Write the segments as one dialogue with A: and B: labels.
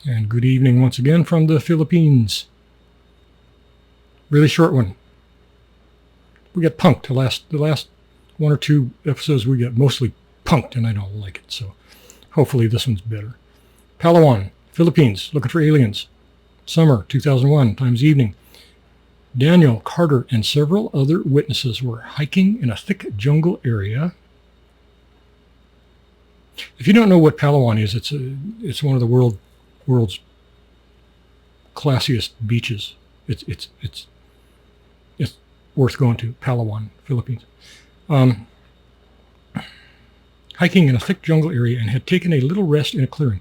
A: And good evening once again from the Philippines. Really short one. We got punked. The last one or two episodes we got mostly punked, and I don't like it. So hopefully this one's better. Palawan, Philippines, looking for aliens. Summer 2001 times evening. Daniel, Carter, and several other witnesses were hiking in a thick jungle area. If you don't know what Palawan is, it's one of the world's classiest beaches. It's worth going to. Palawan, Philippines. Hiking in a thick jungle area and had taken a little rest in a clearing.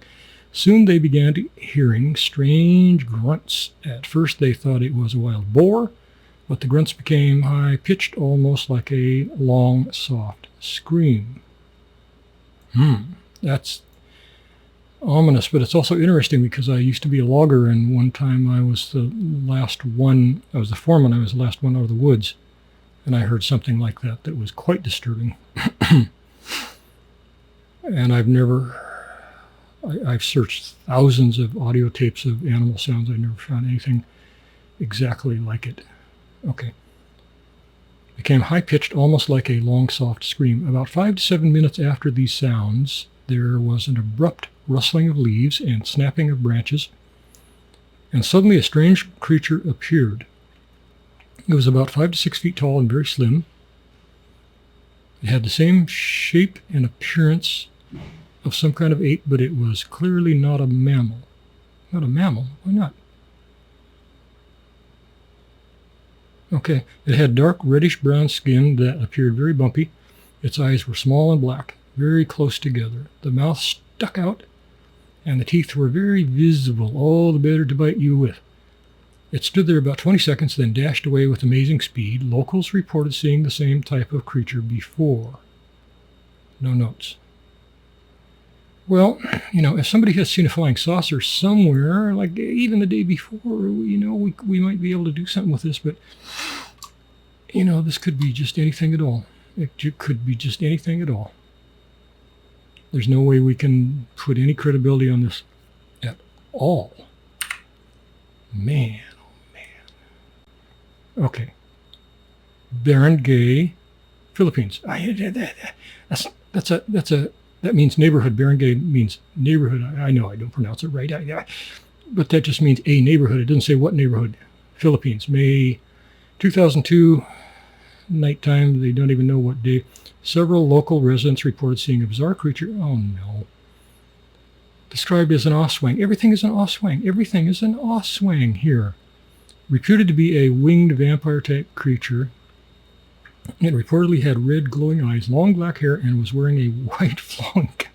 A: Soon they began hearing strange grunts. At first they thought it was a wild boar, but the grunts became high-pitched, almost like a long, soft scream. That's ominous, but it's also interesting because I used to be a logger, and one time I was the foreman, I was the last one out of the woods, and I heard something like that was quite disturbing. And I've searched thousands of audio tapes of animal sounds. I've never found anything exactly like it. Okay. It became high-pitched, almost like a long, soft scream. About 5 to 7 minutes after these sounds, there was an abrupt rustling of leaves and snapping of branches, and suddenly a strange creature appeared. It was about 5 to 6 feet tall and very slim. It had the same shape and appearance of some kind of ape, but it was clearly not a mammal. Not a mammal? Why not? Okay. It had dark reddish-brown skin that appeared very bumpy. Its eyes were small and black, very close together. The mouth stuck out, and the teeth were very visible, all the better to bite you with. It stood there about 20 seconds, then dashed away with amazing speed. Locals reported seeing the same type of creature before. No notes. Well, if somebody has seen a flying saucer somewhere, like even the day before, we might be able to do something with this, but, this could be just anything at all. It could be just anything at all. There's no way we can put any credibility on this at all. Man, oh man. Okay. Barangay, Philippines. That means neighborhood. Barangay means neighborhood. I know I don't pronounce it right. But that just means a neighborhood. It doesn't say what neighborhood. Philippines, May 2002, nighttime. They don't even know what day. Several local residents reported seeing a bizarre creature. Oh, no. Described as an oswang. Everything is an oswang. Everything is an oswang here. Reputed to be a winged vampire-type creature. It reportedly had red glowing eyes, long black hair, and was wearing a white flowing gown.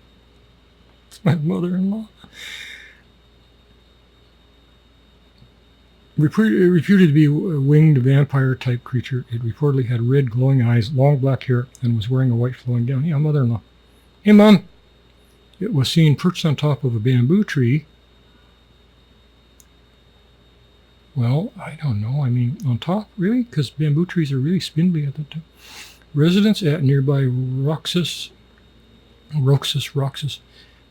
A: It's my mother-in-law. Reputed to be a winged vampire-type creature. It reportedly had red glowing eyes, long black hair, and was wearing a white flowing gown. Yeah, mother-in-law. Hey, Mom. It was seen perched on top of a bamboo tree. Well, I don't know. I mean, on top, really? Because bamboo trees are really spindly at that time. Residents at nearby Roxas,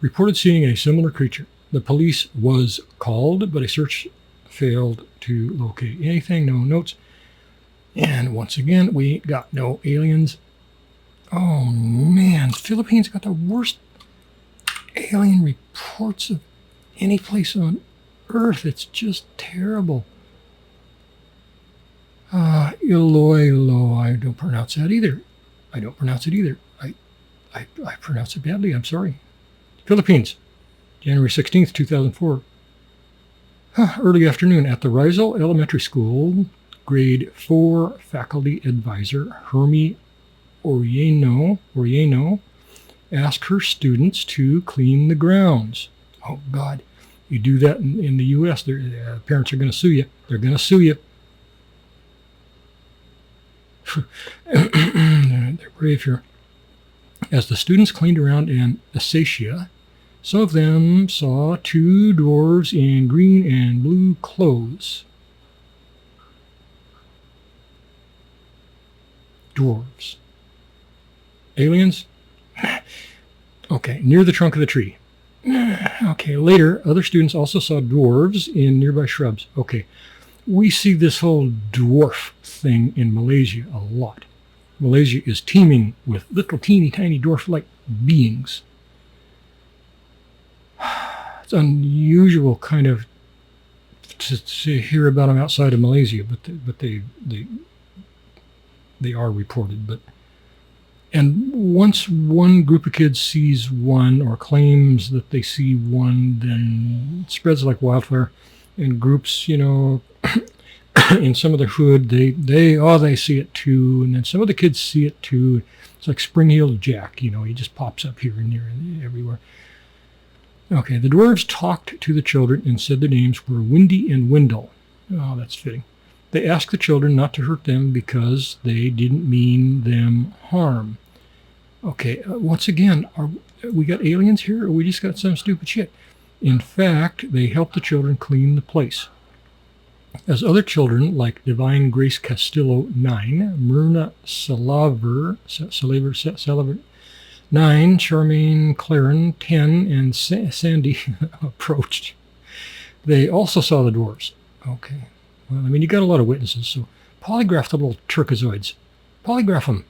A: reported seeing a similar creature. The police was called, but a search failed to locate anything. No notes. And once again, we got no aliens. Oh, man. Philippines got the worst alien reports of any place on Earth. It's just terrible. Iloilo. I don't pronounce that either. I pronounce it badly. I'm sorry. Philippines, January 16th, 2004. Early afternoon at the Rizal Elementary School, grade 4 faculty advisor Hermie Orieno asked her students to clean the grounds. Oh, God. You do that in the U.S., parents are going to sue you. They're going to sue you. They're brave here. As the students cleaned around an acacia, some of them saw two dwarves in green and blue clothes. Dwarves. Aliens? Okay, near the trunk of the tree. Okay, later, other students also saw dwarves in nearby shrubs. Okay, we see this whole dwarf thing in Malaysia a lot. Malaysia is teeming with little teeny tiny dwarf-like beings. It's unusual kind of to hear about them outside of Malaysia, but they are reported. And once one group of kids sees one or claims that they see one, then it spreads like wildfire. And groups, in some of the hood, they see it too. And then some of the kids see it too. It's like Spring-Heeled Jack, he just pops up here and there and everywhere. Okay, the dwarves talked to the children and said their names were Windy and Windle. Oh, that's fitting. They asked the children not to hurt them because they didn't mean them harm. Okay, once again, we got aliens here, or we just got some stupid shit? In fact, they helped the children clean the place. As other children, like Divine Grace Castillo, 9, Myrna Salaver, 9, Charmaine Claren, 10, and Sandy approached. They also saw the dwarves. Okay. Well, you got a lot of witnesses, so polygraph the little turcozoids. Polygraph them.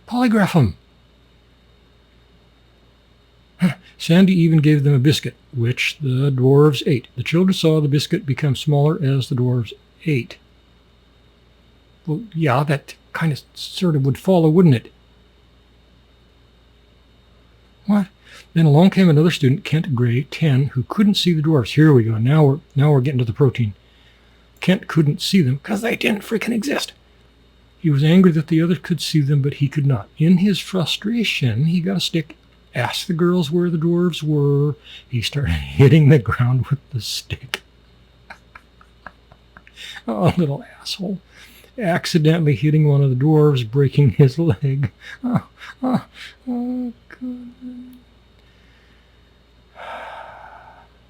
A: Polygraph them. Sandy even gave them a biscuit, which the dwarves ate. The children saw the biscuit become smaller as the dwarves ate. Well, yeah, that kind of sort of would follow, wouldn't it? What? Then along came another student, Kent Gray, 10, who couldn't see the dwarves. Here we go. Now we're getting to the protein. Kent couldn't see them because they didn't freaking exist. He was angry that the others could see them, but he could not. In his frustration, he got a stick, asked the girls where the dwarves were. He started hitting the ground with the stick. Oh, little asshole. Accidentally hitting one of the dwarves, breaking his leg. Oh, God.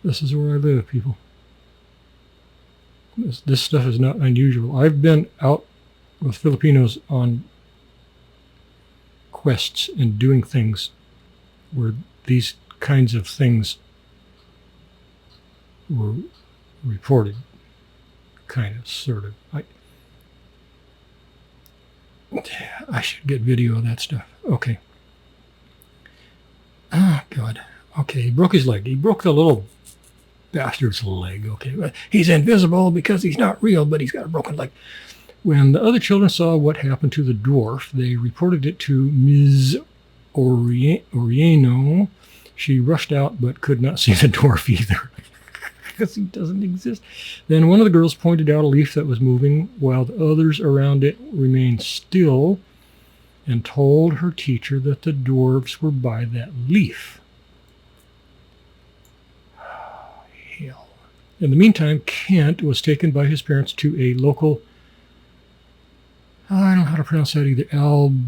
A: This is where I live, people. This stuff is not unusual. I've been out with Filipinos on quests and doing things where these kinds of things were reported. Kind of, sort of. I should get video of that stuff. Okay. Oh, God. Okay, he broke his leg. He broke the little bastard's leg. Okay, he's invisible because he's not real, but he's got a broken leg. When the other children saw what happened to the dwarf, they reported it to Ms. Orieno. She rushed out but could not see the dwarf either because he doesn't exist. Then one of the girls pointed out a leaf that was moving while the others around it remained still and told her teacher that the dwarves were by that leaf. Hell. In the meantime, Kent was taken by his parents to a local, I don't know how to pronounce that either, albulario.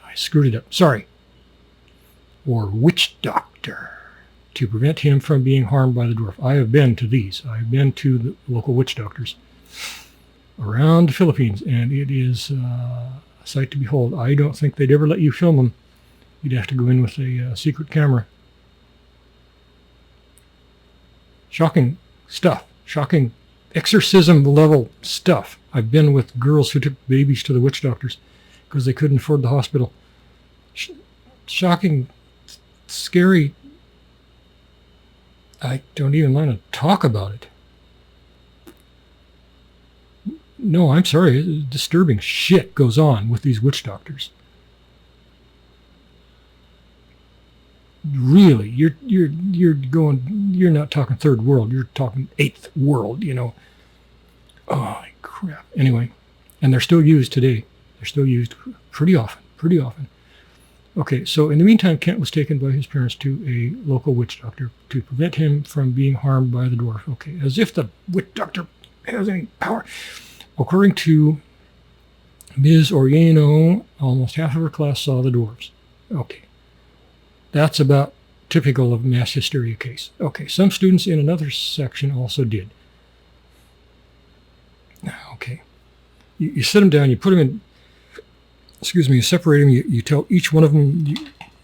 A: I screwed it up. Sorry. Or witch doctor, to prevent him from being harmed by the dwarf. I have been to these. I have been to the local witch doctors around the Philippines, and it is a sight to behold. I don't think they'd ever let you film them. You'd have to go in with a secret camera. Shocking stuff. Shocking exorcism level stuff. I've been with girls who took babies to the witch doctors because they couldn't afford the hospital. Shocking, scary. I don't even want to talk about it. No, I'm sorry. Disturbing shit goes on with these witch doctors. Really, you're going. You're not talking third world. You're talking eighth world. Oh crap. Anyway, and they're still used today. They're still used pretty often. Pretty often. Okay, so in the meantime, Kent was taken by his parents to a local witch doctor to prevent him from being harmed by the dwarf. Okay, as if the witch doctor has any power. According to Ms. Orieno, almost half of her class saw the dwarves. Okay. That's about typical of mass hysteria case. Okay, some students in another section also did. Okay. You sit them down, you put them in, you separate them, you tell each one of them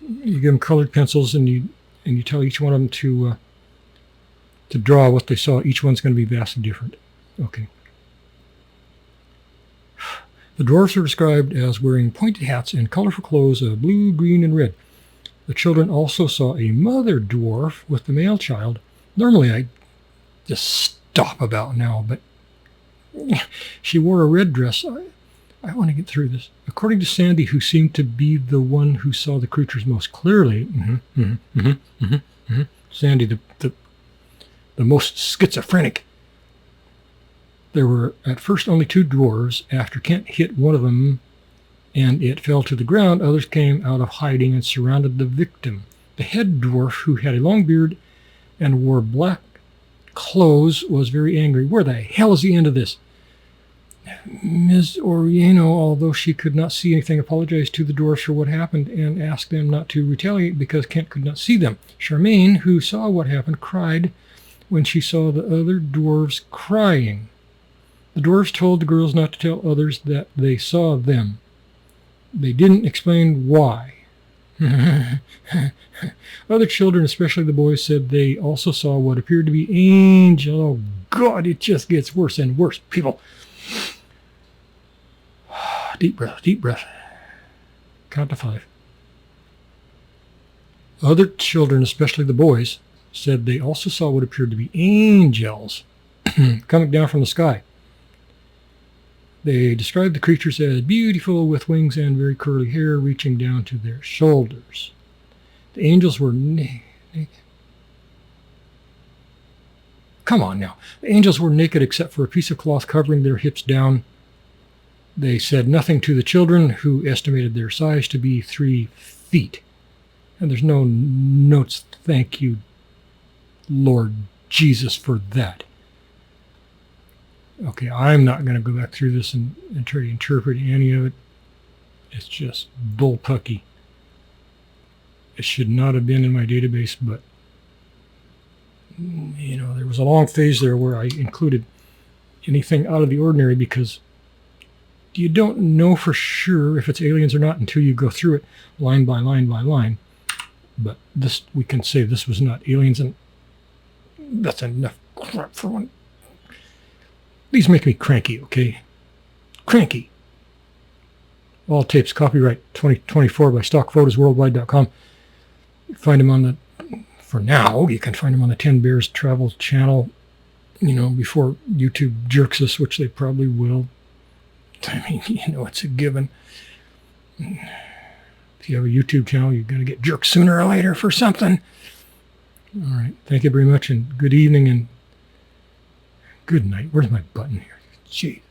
A: You give them colored pencils, and you tell each one of them to draw what they saw. Each one's going to be vastly different. Okay. The dwarfs are described as wearing pointed hats and colorful clothes of blue, green, and red. The children also saw a mother dwarf with the male child. Normally, I just stop about now, but she wore a red dress. I want to get through this. According to Sandy, who seemed to be the one who saw the creatures most clearly, Sandy, the most schizophrenic. There were at first only 2 dwarves. After Kent hit one of them and it fell to the ground, others came out of hiding and surrounded the victim. The head dwarf, who had a long beard and wore black clothes, was very angry. Where the hell is the end of this? Ms. Oriano, although she could not see anything, apologized to the dwarfs for what happened and asked them not to retaliate because Kent could not see them. Charmaine, who saw what happened, cried when she saw the other dwarves crying. The dwarves told the girls not to tell others that they saw them. They didn't explain why. Other children, especially the boys, said they also saw what appeared to be angels. Oh, God, it just gets worse and worse. People. Deep breath, deep breath. Count to 5. Other children, especially the boys, said they also saw what appeared to be angels coming down from the sky. They described the creatures as beautiful with wings and very curly hair reaching down to their shoulders. The angels were naked. Come on now. The angels were naked except for a piece of cloth covering their hips down. They said nothing to the children, who estimated their size to be 3 feet. And there's no notes. Thank you, Lord Jesus, for that. Okay, I'm not going to go back through this and try to interpret any of it. It's just bullpucky. It should not have been in my database, but, you know, there was a long phase there where I included anything out of the ordinary because you don't know for sure if it's aliens or not until you go through it line by line by line. But this, we can say this was not aliens, and that's enough crap for one. These make me cranky, okay? Cranky. All tapes, copyright 2024 by stockphotosworldwide.com. Find them on the, for now, you can find them on the 10 Bears Travel channel, you know, before YouTube jerks us, which they probably will. I mean, you know, it's a given. If you have a YouTube channel, you're going to get jerked sooner or later for something. All right. Thank you very much, and good evening, and good night. Where's my button here? Gee.